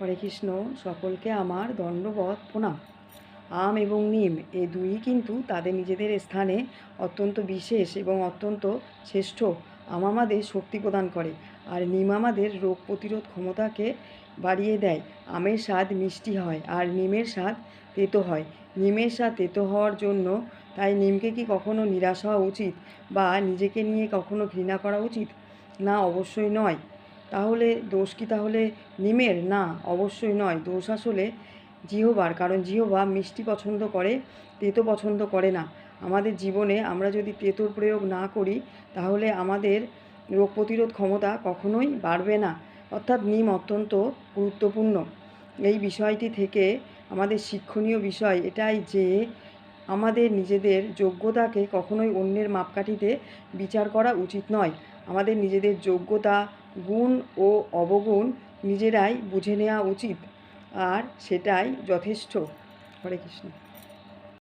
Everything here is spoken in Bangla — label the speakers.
Speaker 1: হরে কৃষ্ণ। সকলকে আমার দণ্ডবত প্রণাম। আম এবং নিম এই দুই কিন্তু তাদের নিজেদের স্থানে অত্যন্ত বিশেষ এবং অত্যন্ত শ্রেষ্ঠ। আম আমাদের শক্তি প্রদান করে, আর নিম আমাদের রোগ প্রতিরোধ ক্ষমতাকে বাড়িয়ে দেয়। আমের স্বাদ মিষ্টি হয় আর নিমের স্বাদ তেতো হয়। নিমের স্বাদ তেতো হওয়ার জন্য তাই নিমকে কি কখনো নিরাশ হওয়া উচিত বা নিজেকে নিয়ে কখনো ঘৃণা করা উচিত? না, অবশ্যই নয়। তাহলে দোষ কি তাহলে নিমের? না, অবশ্যই নয়। দোষ আসলে জিহ্বার, কারণ জিহ্বা মিষ্টি পছন্দ করে, তেতো পছন্দ করে না। আমাদের জীবনে আমরা যদি তেঁতোর প্রয়োগ না করি তাহলে আমাদের রোগ প্রতিরোধ ক্ষমতা কখনোই বাড়বে না। অর্থাৎ নিম অত্যন্ত গুরুত্বপূর্ণ। এই বিষয়টি থেকে আমাদের শিক্ষণীয় বিষয় এটাই যে আমাদের নিজেদের যোগ্যতাকে কখনোই অন্যের মাপকাঠিতে বিচার করা উচিত নয়। আমাদের নিজেদের যোগ্যতা, গুণ ও অবগুণ নিজেরাই বুঝে নেওয়া উচিত, আর সেটাই যথেষ্ট। হরে কৃষ্ণ।